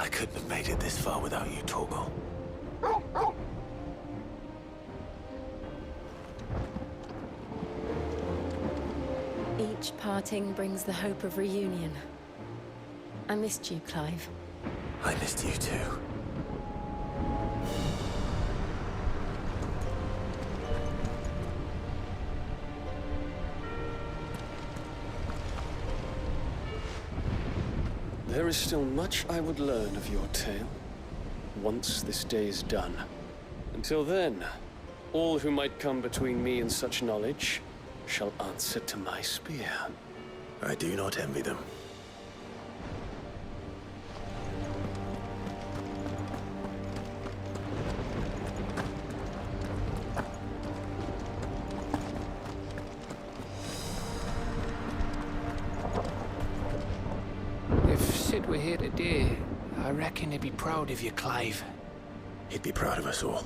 I couldn't have made it this far without you, Torgal. Each parting brings the hope of reunion. I missed you, Clive. I missed you too. There is still much I would learn of your tale, once this day is done. Until then, all who might come between me and such knowledge shall answer to my spear. I do not envy them. If Sid were here today, I reckon he'd be proud of you, Clive. He'd be proud of us all.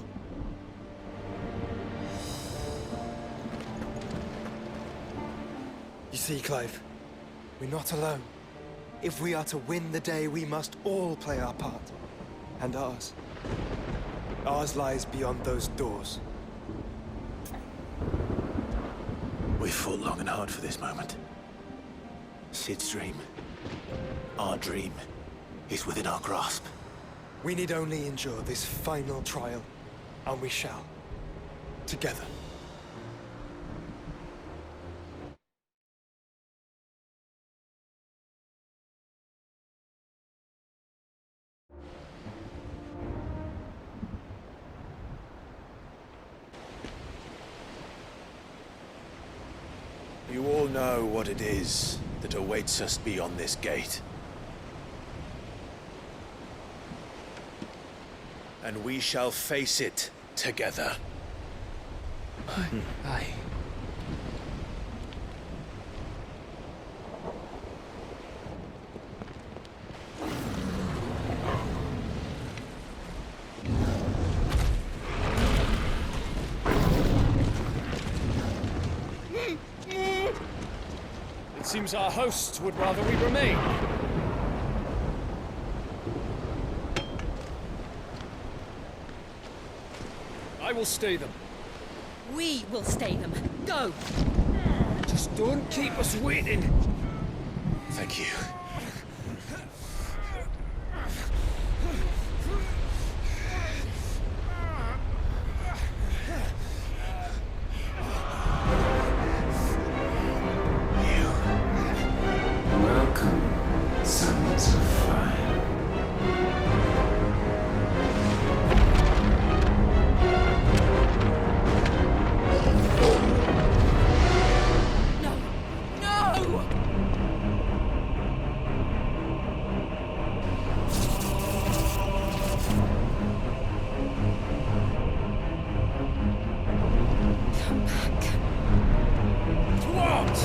You see, Clive, we're not alone. If we are to win the day, we must all play our part. And ours. Ours lies beyond those doors. We fought long and hard for this moment. Sid's dream, our dream, is within our grasp. We need only endure this final trial, and we shall. Together. You all know what it is that awaits us beyond this gate. And we shall face it together. Aye. It seems our hosts would rather we remain. I will stay them. We will stay them. Go! Just don't keep us waiting. Thank you. Welcome, sons of fire. No! No! Come back. What?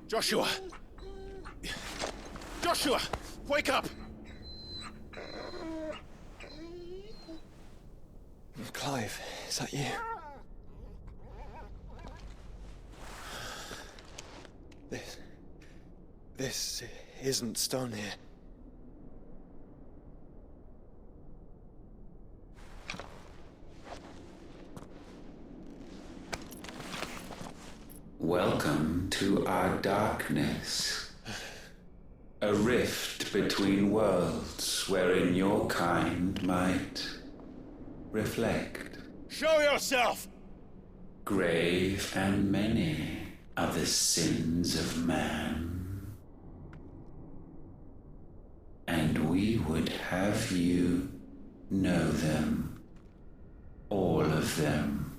Joshua! Joshua! Wake up! Clive, is that you? This isn't stone here. Welcome to our darkness. A rift between worlds wherein your kind might reflect. Show yourself! Grave and many are the sins of man. And we would have you know them, all of them.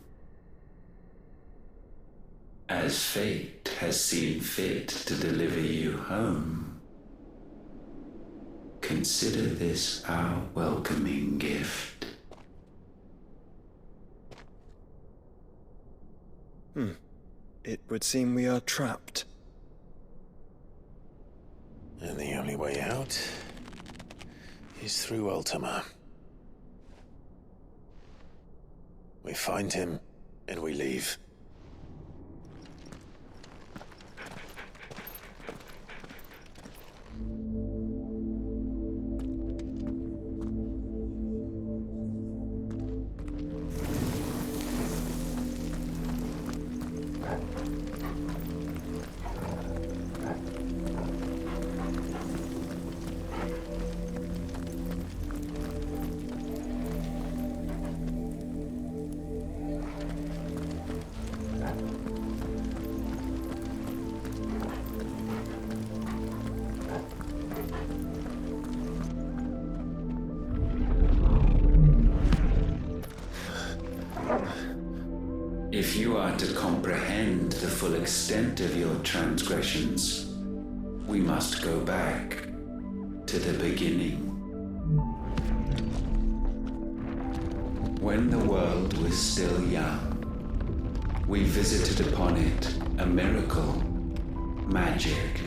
As fate has seen fit to deliver you home. Consider this our welcoming gift. It would seem we are trapped. And the only way out is through Ultima. We find him, and we leave. If you are to comprehend the full extent of your transgressions, we must go back to the beginning. When the world was still young, we visited upon it a miracle, magic,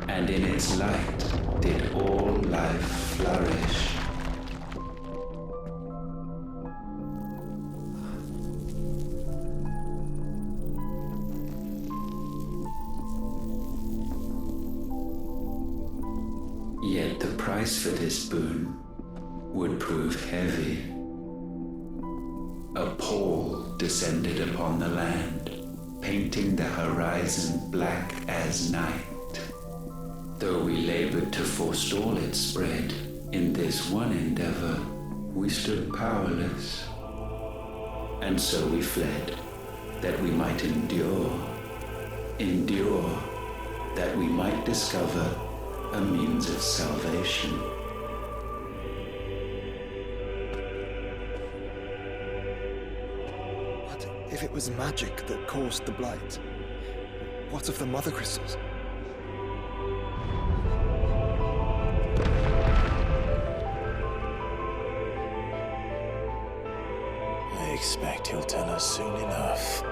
and in its light did all life flourish. Yet the price for this boon would prove heavy. A pall descended upon the land, painting the horizon black as night. Though we labored to forestall its spread, in this one endeavor we stood powerless. And so we fled, that we might endure, that we might discover a means of salvation. What if it was magic that caused the blight? What of the mother crystals? I expect he'll tell us soon enough.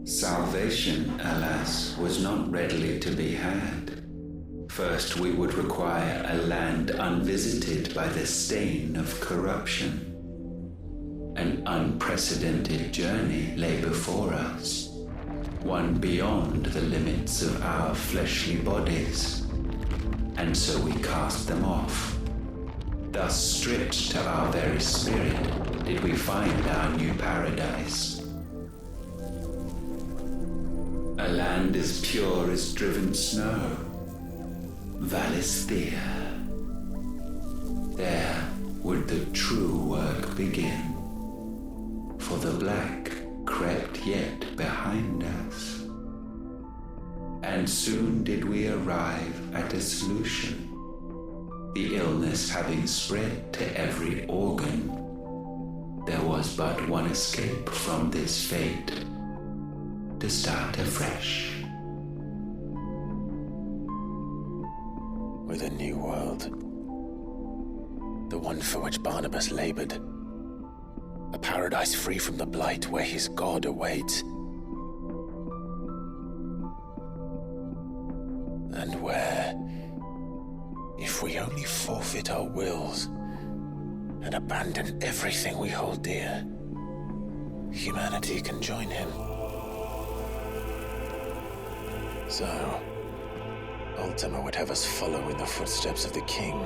Salvation, alas, was not readily to be had. First, we would require a land unvisited by the stain of corruption. An unprecedented journey lay before us, one beyond the limits of our fleshly bodies. And so we cast them off. Thus, stripped to our very spirit, did we find our new paradise. A land as pure as driven snow, Valisthea. There would the true work begin, for the black crept yet behind us. And soon did we arrive at a solution. The illness having spread to every organ, there was but one escape from this fate: to start afresh. With a new world. The one for which Barnabas labored. A paradise free from the blight where his God awaits. And where, if we only forfeit our wills and abandon everything we hold dear, humanity can join him. So, Ultima would have us follow in the footsteps of the king.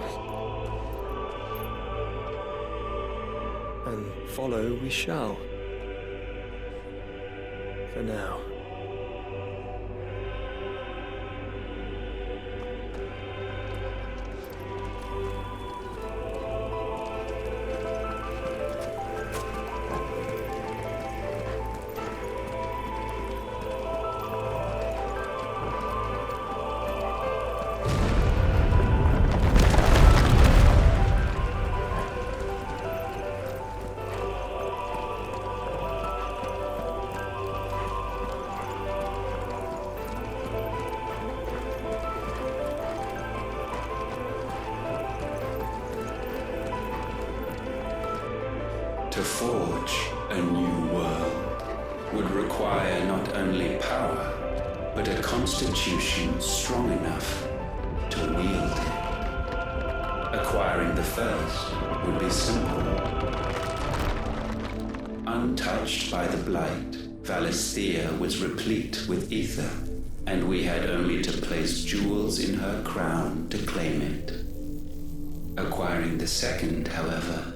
And follow we shall. For now. To forge a new world would require not only power, but a constitution strong enough to wield it. Acquiring the first would be simple. Untouched by the blight, Valisthea was replete with ether, and we had only to place jewels in her crown to claim it. Acquiring the second, however,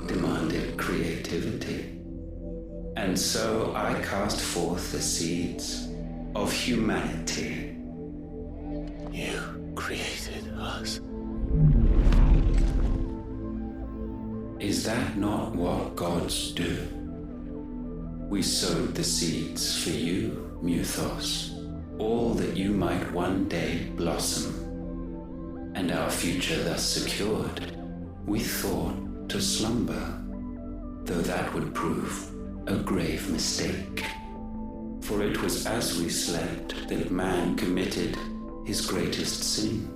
demanded creativity. And so I cast forth the seeds of humanity. You created us. Is that not what gods do? We sowed the seeds for you, Muthos, all that you might one day blossom. And our future thus secured, we thought to slumber, though that would prove a grave mistake. For it was as we slept that man committed his greatest sin.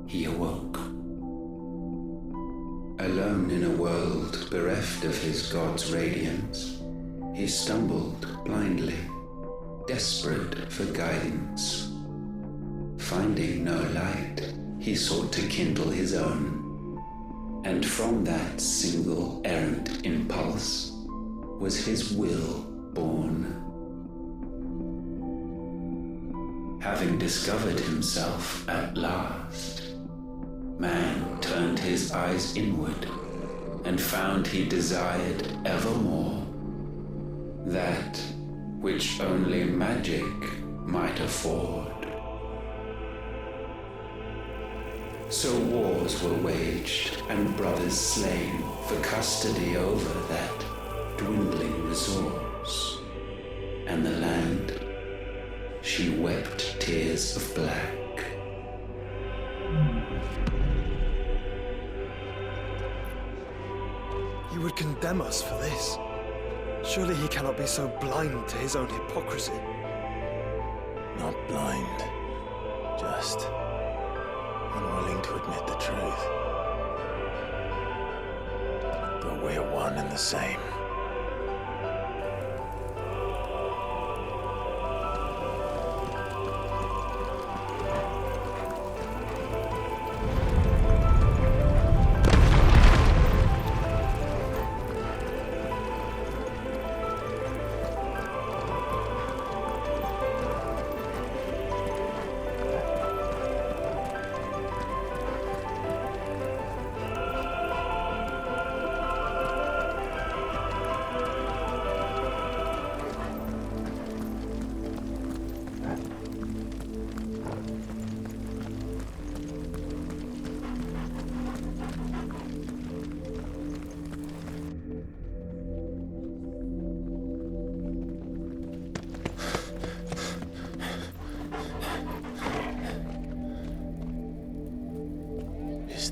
He awoke. Alone in a world bereft of his god's radiance, he stumbled blindly, desperate for guidance. Finding no light, he sought to kindle his own. And from that single errant impulse was his will born. Having discovered himself at last, man turned his eyes inward and found he desired evermore that which only magic might afford. So wars were waged and brothers slain for custody over that dwindling resource. And the land, she wept tears of black. He would condemn us for this. Surely he cannot be so blind to his own hypocrisy. Not blind, just unwilling to admit the truth. But we're one and the same.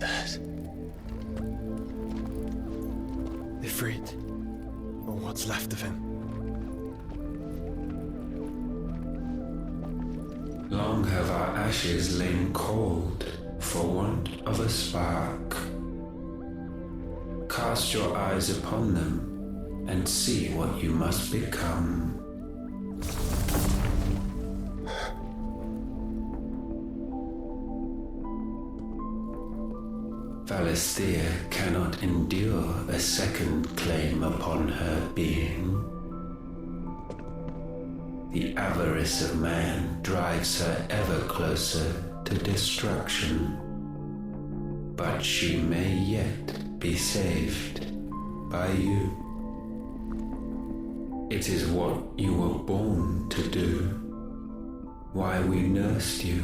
That? Ifrit, or what's left of him. Long have our ashes lain cold for want of a spark. Cast your eyes upon them and see what you must become. Valisthea cannot endure a second claim upon her being. The avarice of man drives her ever closer to destruction. But she may yet be saved by you. It is what you were born to do, why we nursed you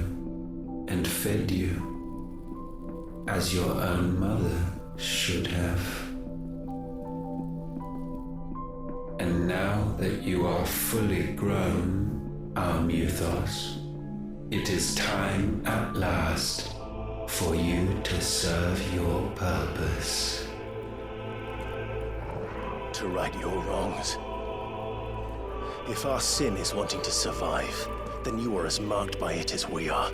and fed you, as your own mother should have. And now that you are fully grown, our Muthos, it is time at last for you to serve your purpose. To right your wrongs. If our sin is wanting to survive, then you are as marked by it as we are.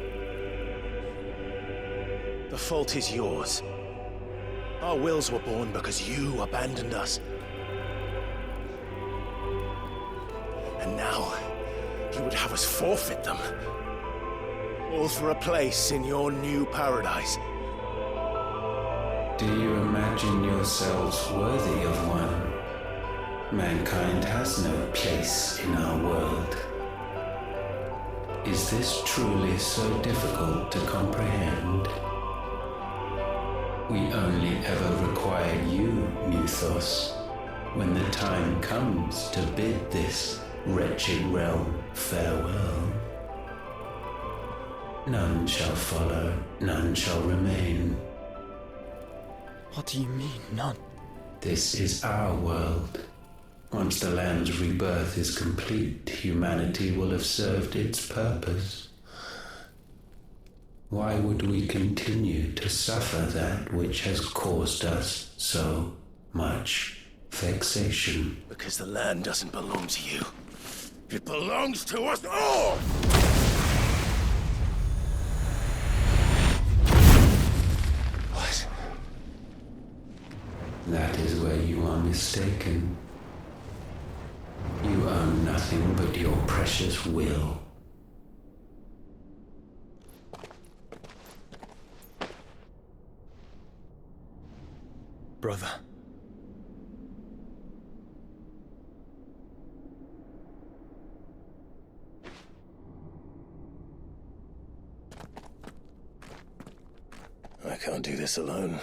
The fault is yours. Our wills were born because you abandoned us. And now, you would have us forfeit them. All for a place in your new paradise. Do you imagine yourselves worthy of one? Mankind has no place in our world. Is this truly so difficult to comprehend? We only ever require you, Muthos, when the time comes to bid this wretched realm farewell. None shall follow, none shall remain. What do you mean, none? This is our world. Once the land's rebirth is complete, humanity will have served its purpose. Why would we continue to suffer that which has caused us so much vexation? Because the land doesn't belong to you. It belongs to us all! What? That is where you are mistaken. You own nothing but your precious will. Brother. I can't do this alone.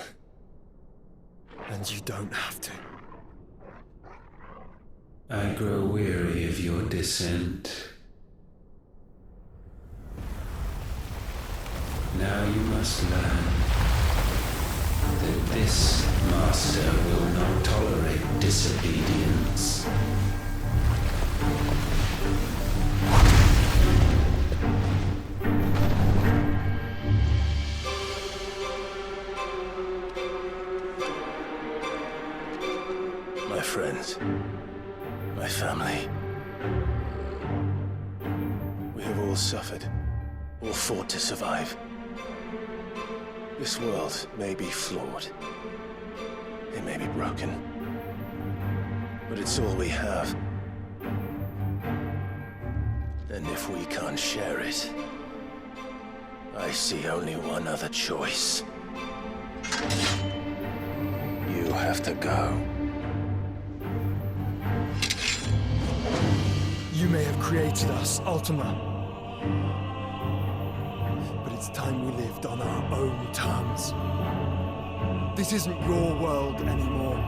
And you don't have to. I grow weary of your dissent. Now you must learn that this master will not tolerate disobedience. My friends, my family. We have all suffered, all fought to survive. This world may be flawed. It may be broken. But it's all we have. And if we can't share it, I see only one other choice. You have to go. You may have created us, Ultima. But it's time we lived on our own terms. This isn't your world anymore.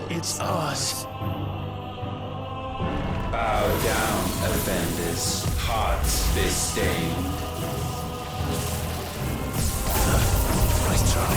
It's ours. Bow down, offenders, hearts disdained. Nice try.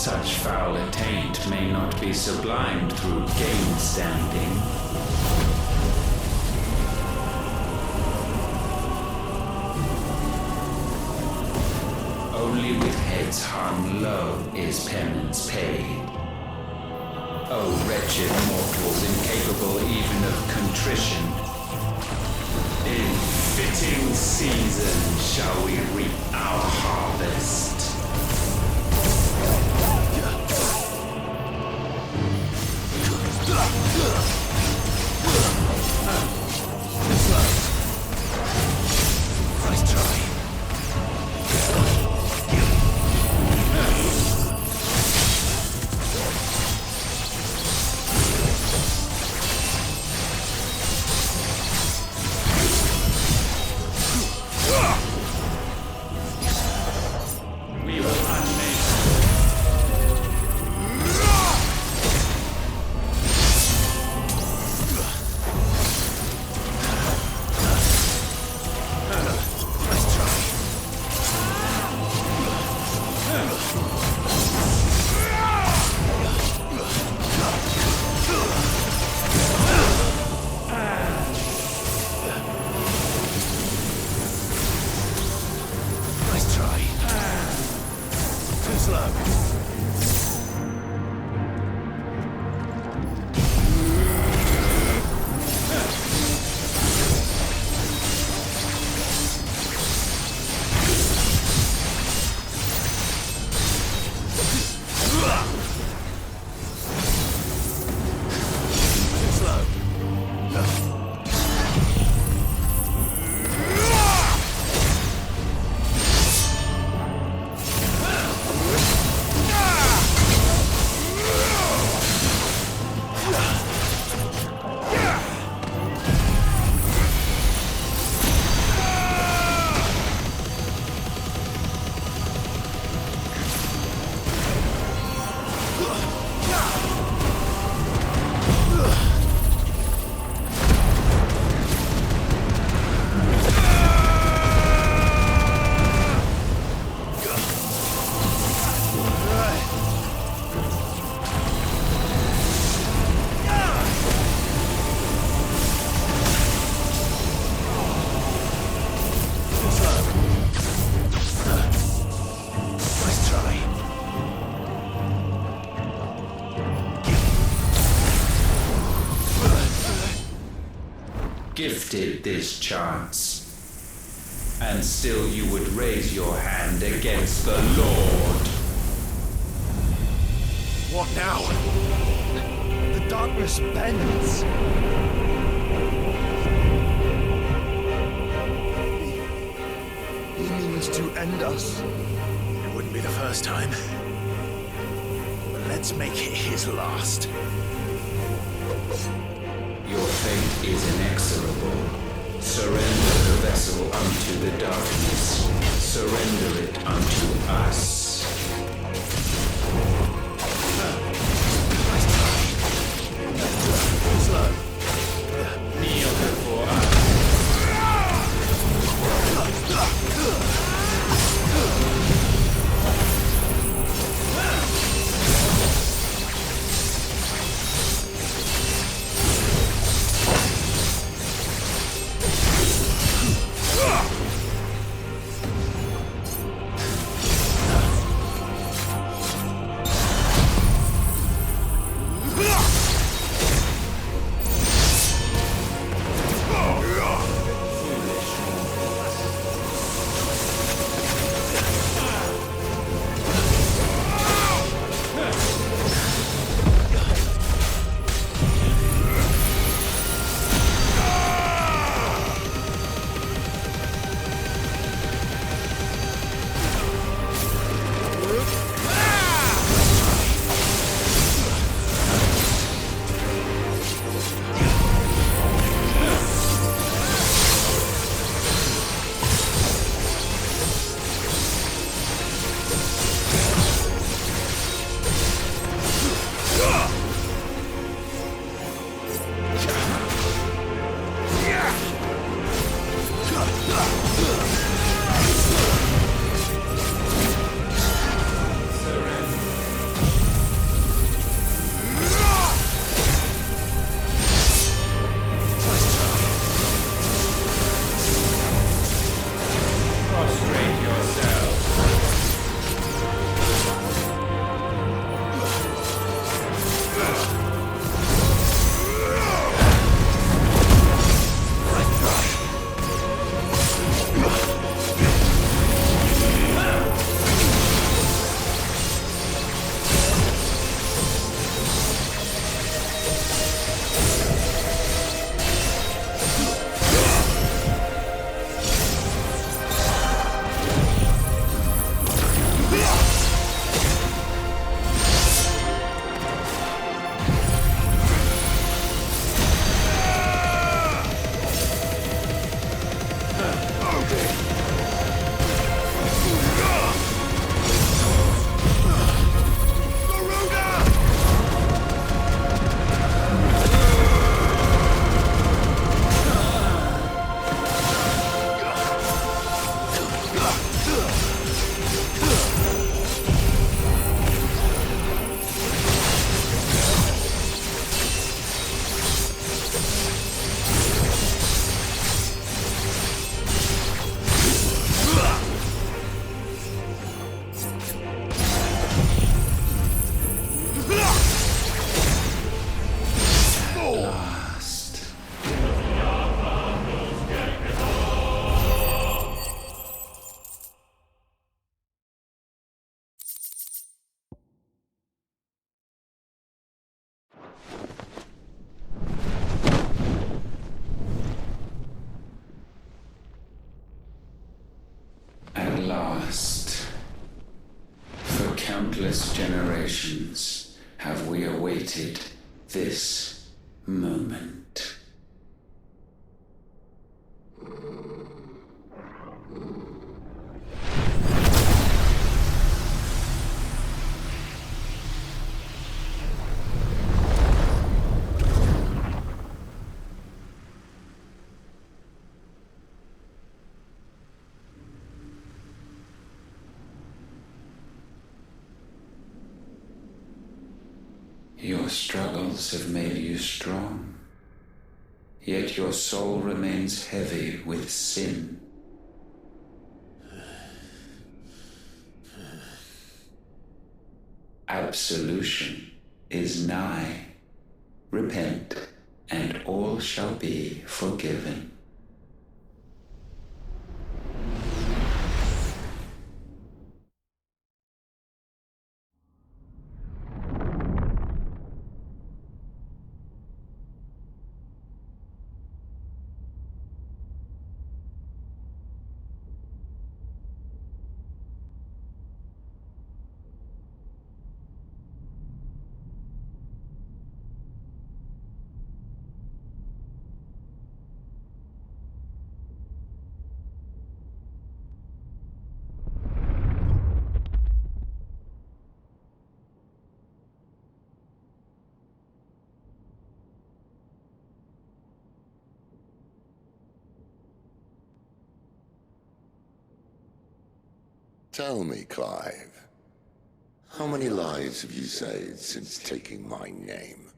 Such foul attaint may not be sublimed through game standing. Only with heads hung low is penance paid. O wretched mortals, incapable even of contrition, in fitting season shall we reap our harvest. Nice try. We will unmake. Nice try. Nice try. Too slow. Too slow. Nice try. Gifted this chance, and still you would raise your hand against the Lord. What now? The darkness bends. He means to end us. It wouldn't be the first time. But let's make it his last. Your fate is inexorable. Surrender the vessel unto the darkness. Surrender it unto us. Too slow. Kneel before us. countless generations have we awaited this moment. Your struggles have made you strong, yet your soul remains heavy with sin. Absolution is nigh. Repent, and all shall be forgiven. Tell me, Clive, how many lives have you saved since taking my name?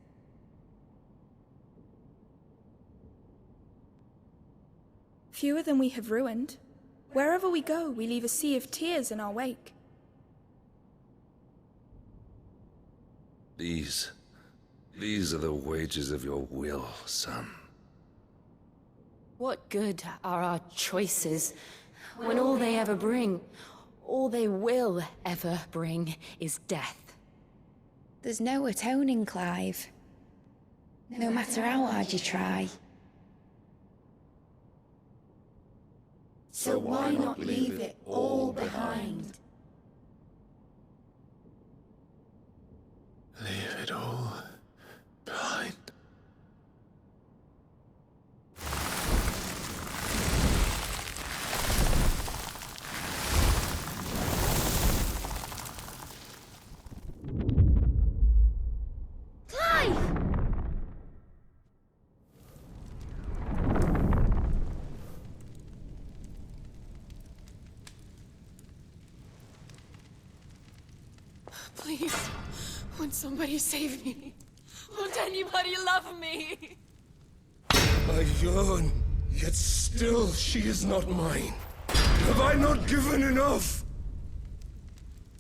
Fewer than we have ruined. Wherever we go, we leave a sea of tears in our wake. These are the wages of your will, son. What good are our choices when all they ever bring, all they will ever bring, is death? There's no atoning, Clive. No matter how hard you try. So why not leave it all behind? Leave it all behind. Please, won't somebody save me? Won't anybody love me? I yearn, yet still she is not mine. Have I not given enough?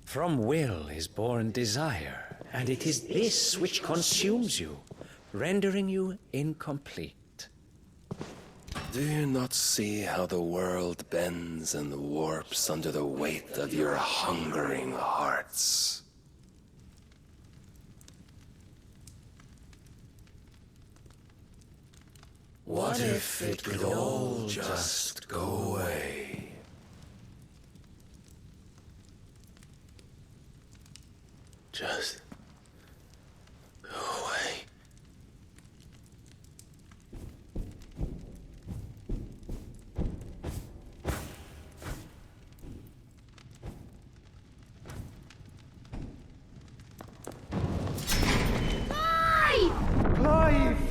From will is born desire, and it is this which consumes you, rendering you incomplete. Do you not see how the world bends and warps under the weight of your hungering hearts? What if it could all just go away? Just go away. Clive!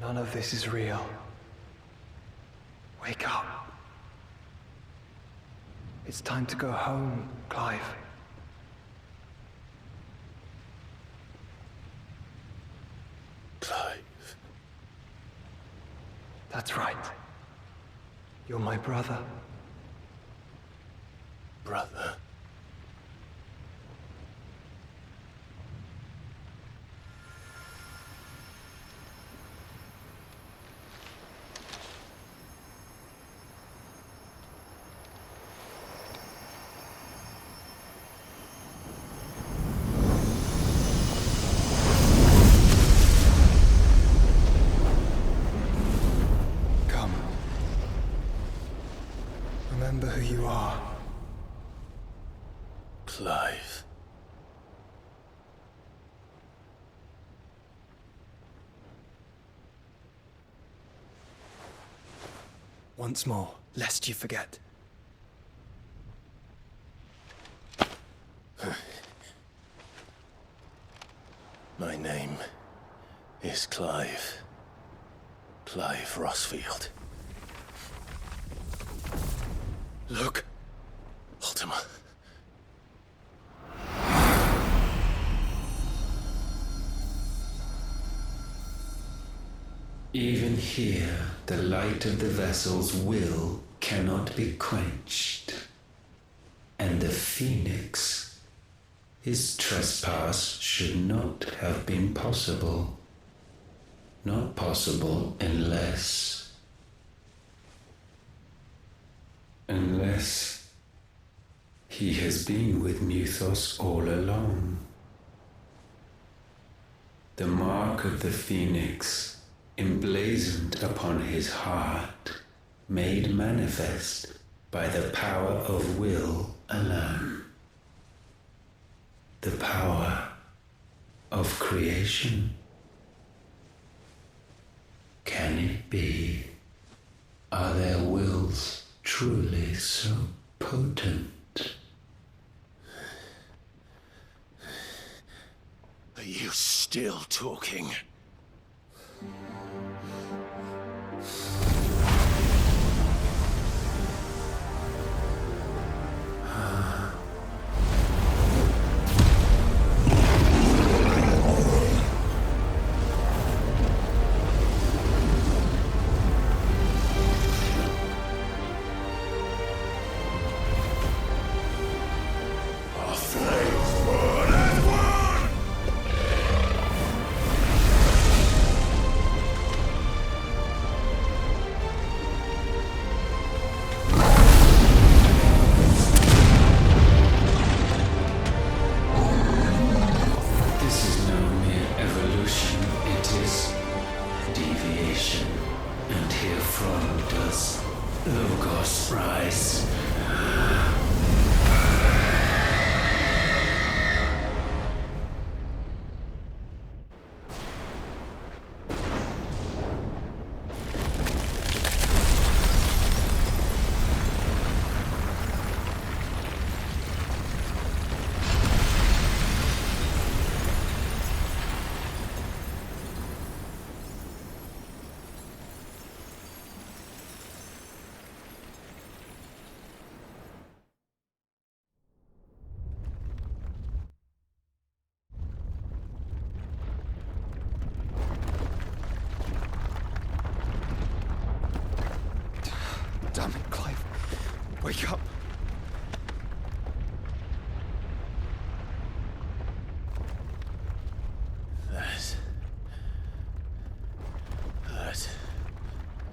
None of this is real. Wake up. It's time to go home, Clive. Clive. That's right. You're my brother. Brother. Once more, lest you forget. My name is Clive. Clive Rossfield. Look! Ultima. Even here, the light of the vessel's will cannot be quenched. And the Phoenix, his trespass should not have been possible. Not possible unless he has been with Mythos all along. The mark of the Phoenix, emblazoned upon his heart, made manifest by the power of will alone. The power of creation. Can it be? Are their wills truly so potent? Are you still talking? Damn it, Clive. Wake up. That.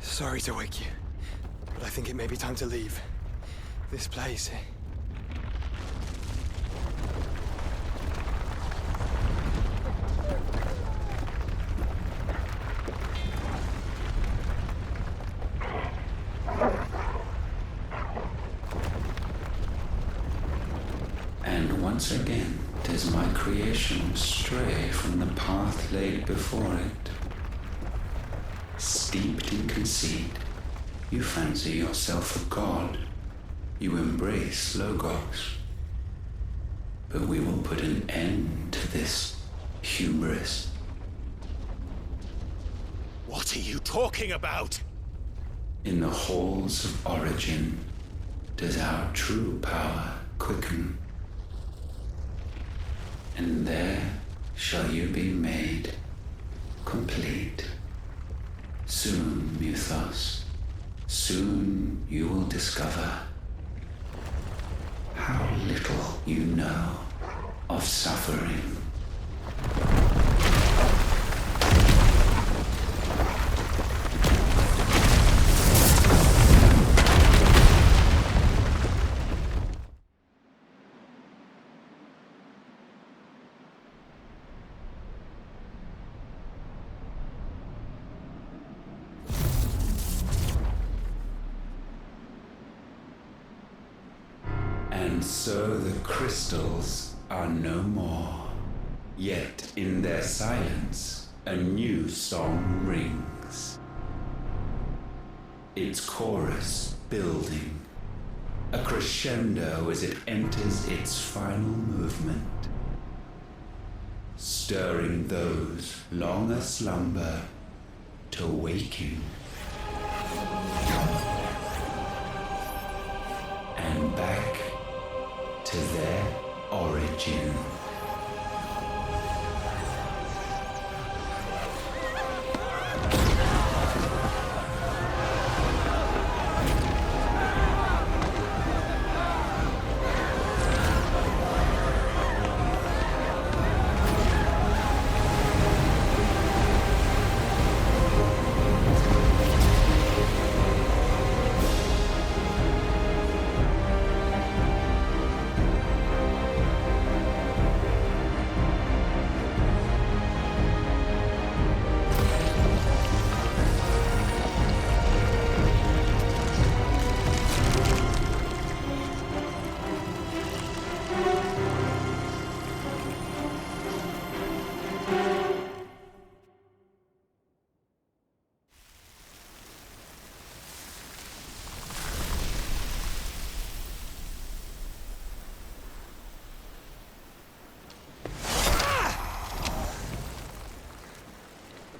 Sorry to wake you, but I think it may be time to leave. This place. And once again, does my creation stray from the path laid before it? Steeped in conceit, you fancy yourself a god. You embrace Logos. But we will put an end to this hubris. What are you talking about? In the halls of origin, does our true power quicken. And there shall you be made complete. Soon, Mythos, soon you will discover how little you know of suffering. And so the crystals are no more. Yet in their silence, a new song rings. its chorus building, a crescendo as it enters its final movement, stirring those long aslumber to waking and back to their origin.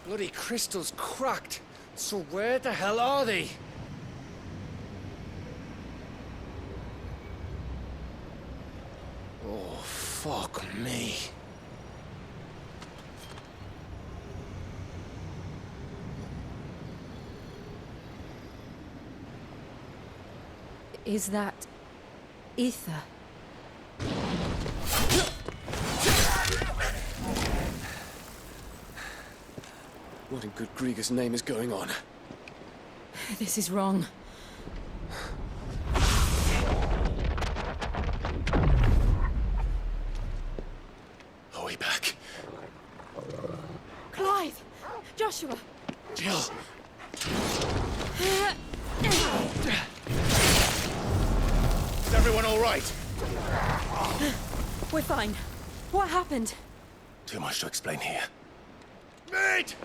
Bloody crystal's cracked. So where the hell are they? Oh, fuck me. Is that ether? What in good Grieger's name is going on? This is wrong. Are we back? Clive! Joshua! Jill! Is everyone all right? We're fine. What happened? Too much to explain here. Mate!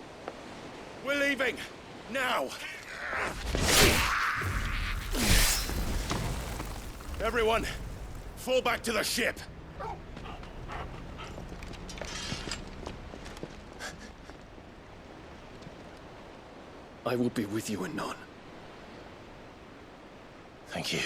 We're leaving! Now! Everyone, fall back to the ship! I will be with you anon. Thank you.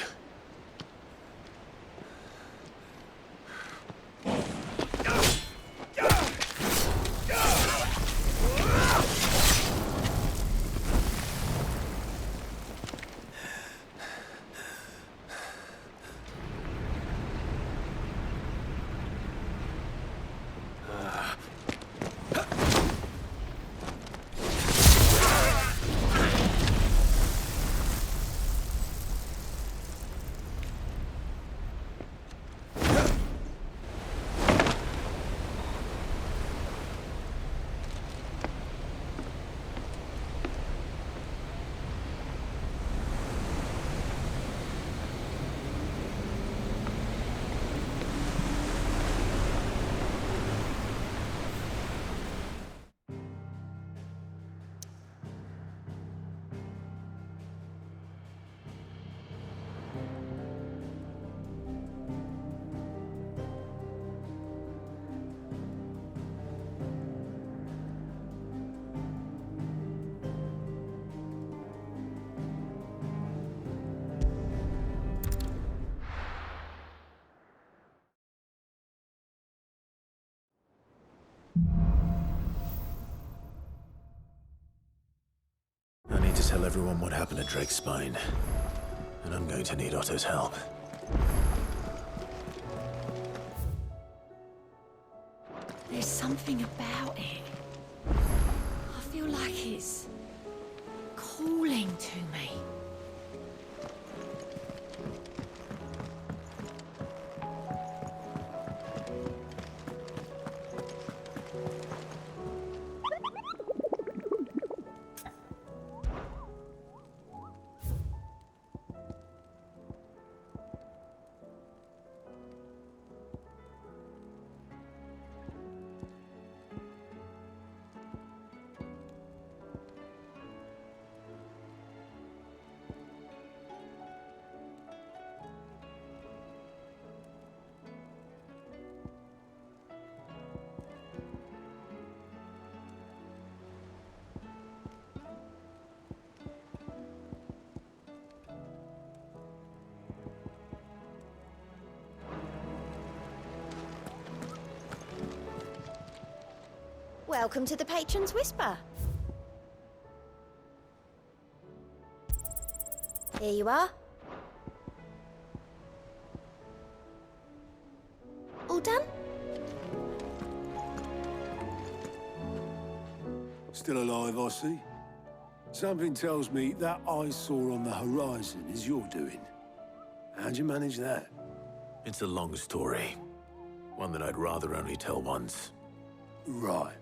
I need to tell everyone what happened at Drake's Spine. And I'm going to need Otto's help. There's something about it. I feel like it's calling to me. Welcome to the Patron's Whisper. Here you are. All done? Still alive, I see. Something tells me that eyesore on the horizon is your doing. How'd you manage that? It's a long story. One that I'd rather only tell once. Right.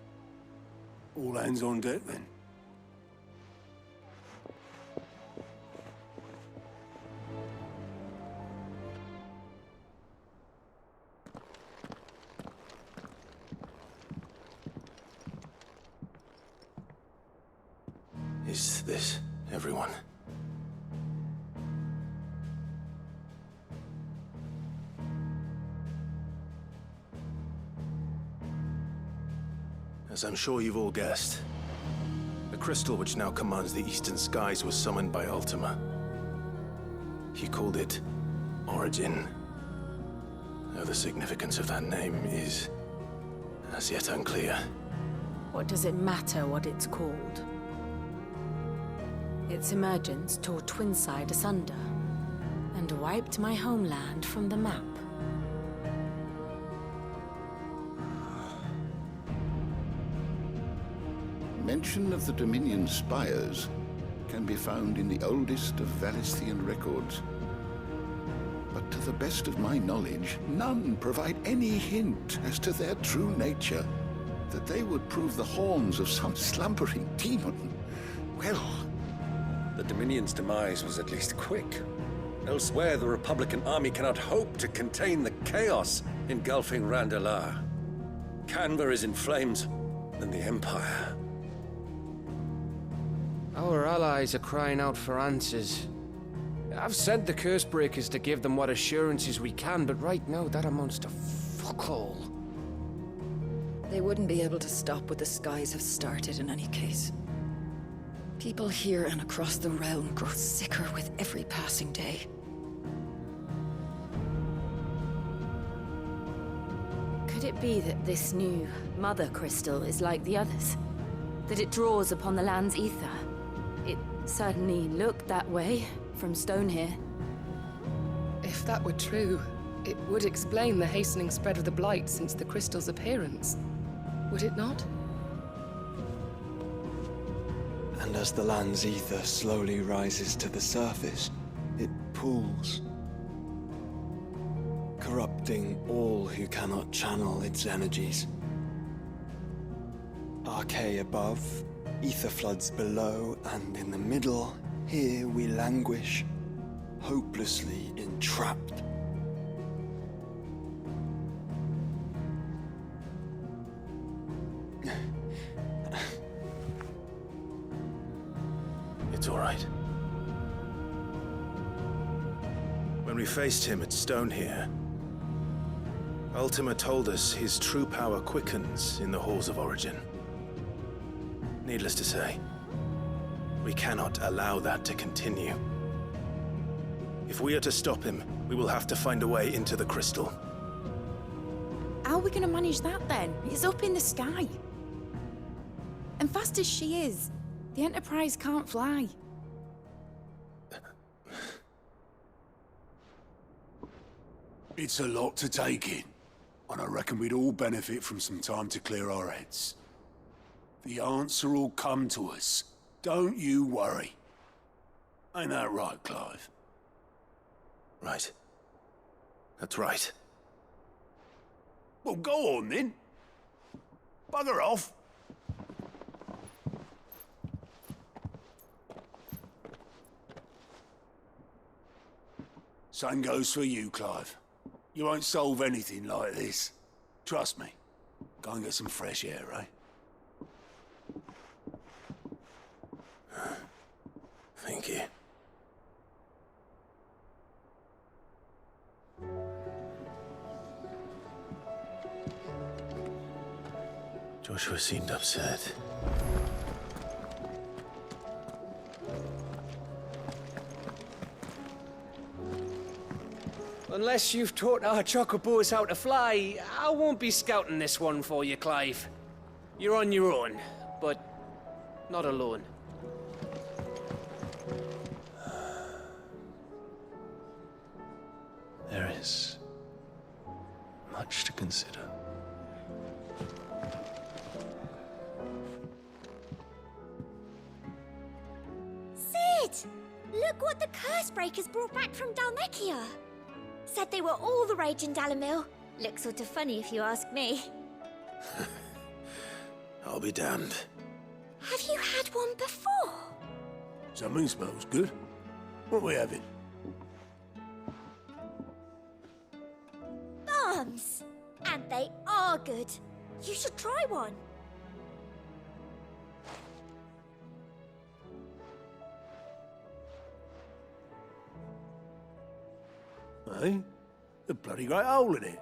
All hands on deck, then. Is this everyone? As I'm sure you've all guessed, the crystal which now commands the eastern skies was summoned by Ultima. He called it Origin. Though the significance of that name is as yet unclear. What does it matter what it's called? Its emergence tore Twinside asunder and wiped my homeland from the map. Mention of the Dominion spires can be found in the oldest of Valisthian records. But to the best of my knowledge, none provide any hint as to their true nature. That they would prove the horns of some slumbering demon. Well, The Dominion's demise was at least quick. Elsewhere, the Republican army cannot hope to contain the chaos engulfing Randalar. Canva is in flames, and the Empire. Our allies are crying out for answers. I've sent the Cursebreakers to give them what assurances we can, but right now that amounts to fuck all. They wouldn't be able to stop what the skies have started in any case. People here and across the realm grow sicker with every passing day. Could it be that this new Mother Crystal is like the others? That it draws upon the land's ether? It certainly looked that way from stone here. If that were true, it would explain the hastening spread of the Blight since the crystal's appearance. Would it not? And as the land's ether slowly rises to the surface, it pools, corrupting all who cannot channel its energies. Archay above, ether floods below, and in the middle, here we languish, hopelessly entrapped. It's all right. When we faced him at Stone here, Ultima told us his true power quickens in the halls of Origin. Needless to say, we cannot allow that to continue. If we are to stop him, we will have to find a way into the crystal. How are we gonna manage that then? It's up in the sky. And fast as she is, the Enterprise can't fly. It's a lot to take in, and I reckon we'd all benefit from some time to clear our heads. The answer will come to us. Don't you worry. Ain't that right, Clive? Right. That's right. Well, go on then. Bugger off. Same goes for you, Clive. You won't solve anything like this. Trust me. Go and get some fresh air, eh? Thank you. Joshua seemed upset. Unless you've taught our chocobos how to fly, I won't be scouting this one for you, Clive. You're on your own, but not alone. There is much to consider. Sid! Look what the Cursebreakers brought back from Dalmekia. Said they were all the rage in Dalamil. Looks sort of funny if you ask me. I'll be damned. Have you had one before? Something smells good. What are we having? Bombs! And they are good. You should try one. Eh? A bloody great hole in it.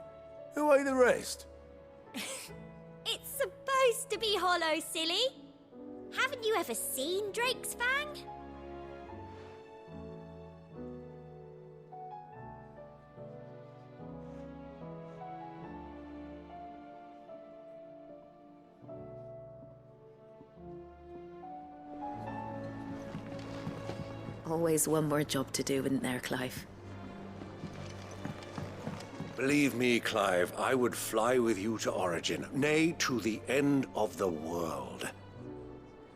Who ate the rest? It's supposed to be hollow, silly. Haven't you ever seen Drake's Fang? Always one more job to do, isn't there, Clive? Believe me, Clive, I would fly with you to Origin, nay, to the end of the world.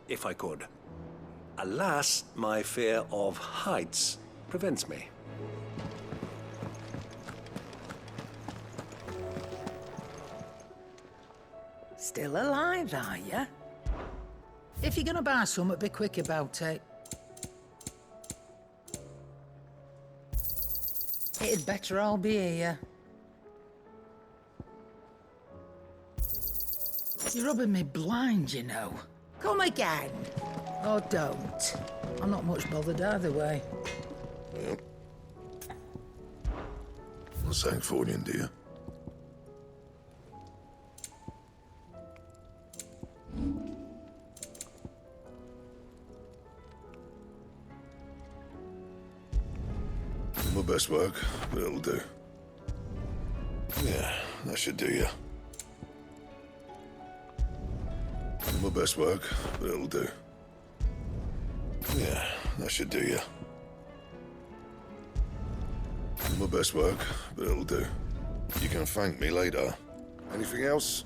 If I could. Alas, my fear of heights prevents me. Still alive, are you? If you're gonna buy something, be quick about it. It'd better all be here. You're rubbing me blind, you know. Come again. Or don't. I'm not much bothered either way. Yep. What's that for you, dear? My best work, but it'll do. Yeah, that should do you. My best work, but it'll do. Yeah, that should do you. My best work, but it'll do. You can thank me later. Anything else?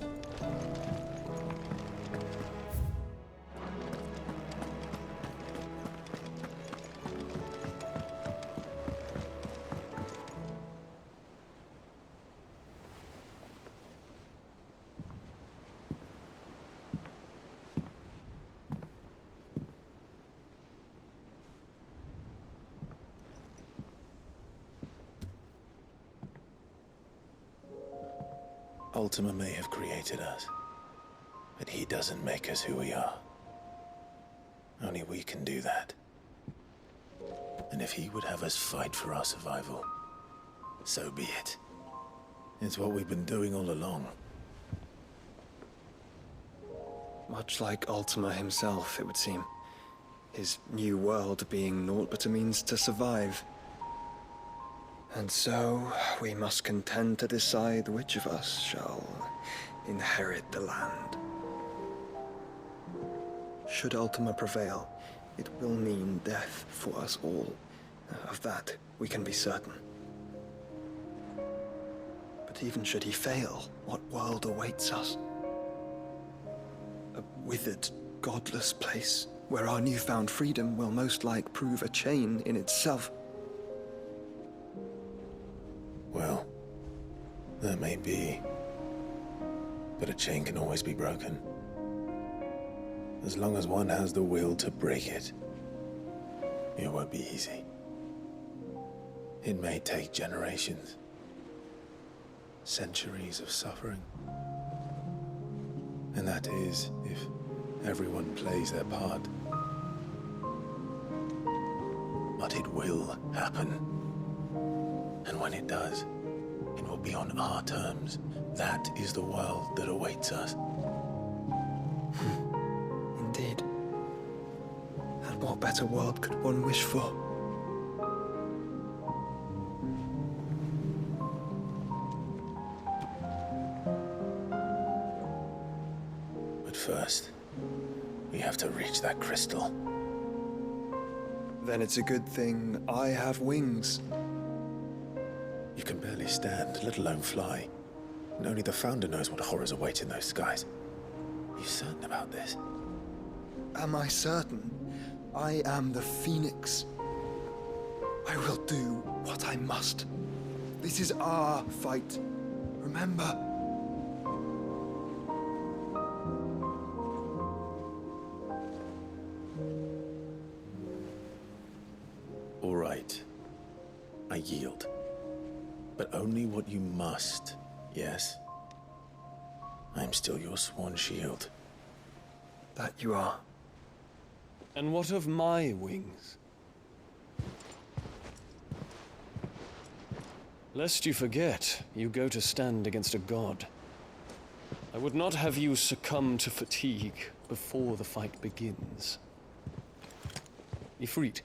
Ultima may have created us, but he doesn't make us who we are. Only we can do that. And if he would have us fight for our survival, so be it. It's what we've been doing all along. Much like Ultima himself, it would seem. His new world being naught but a means to survive. And so, we must contend to decide which of us shall inherit the land. Should Ultima prevail, it will mean death for us all. Of that, we can be certain. But even should he fail, what world awaits us? A withered, godless place, where our newfound freedom will most like prove a chain in itself. Well, that may be. But a chain can always be broken. As long as one has the will to break it. It won't be easy. It may take generations. Centuries of suffering. And that is if everyone plays their part. But it will happen. And when it does, it will be on our terms. That is the world that awaits us. Indeed. And what better world could one wish for? first. We have to reach that crystal. Then it's a good thing I have wings. You can barely stand, let alone fly. And only the Founder knows what horrors await in those skies. Are you certain about this? Am I certain? I am the Phoenix. I will do what I must. This is our fight. Remember? All right. I yield. But only what you must, yes? I am still your sworn shield. That you are. And what of my wings? Lest you forget, you go to stand against a god. I would not have you succumb to fatigue before the fight begins. Ifrit,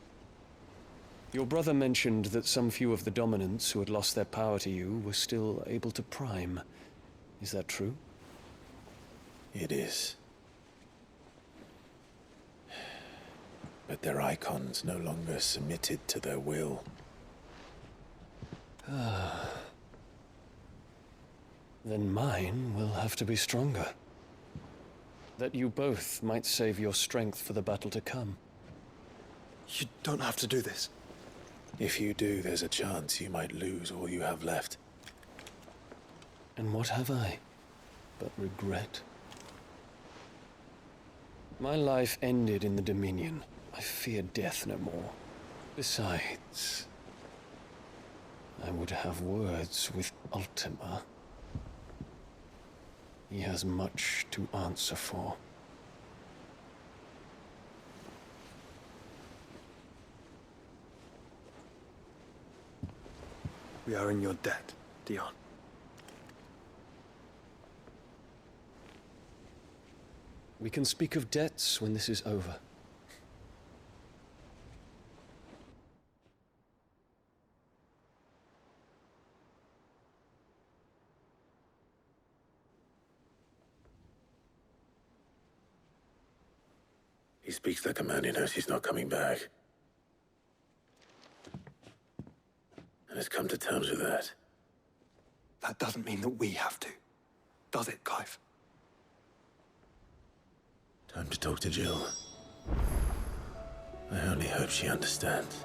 your brother mentioned that some few of the dominants who had lost their power to you were still able to prime. Is that true? It is. But their icons no longer submitted to their will. Then mine will have to be stronger. That you both might save your strength for the battle to come. You don't have to do this. If you do, there's a chance you might lose all you have left. And what have I but regret? My life ended in the Dominion. I fear death no more. Besides, I would have words with Ultima. He has much to answer for. We are in your debt, Dion. We can speak of debts when this is over. He speaks like a man who knows he's not coming back. And has come to terms with that. That doesn't mean that we have to, does it, Clive? Time to talk to Jill. I only hope she understands.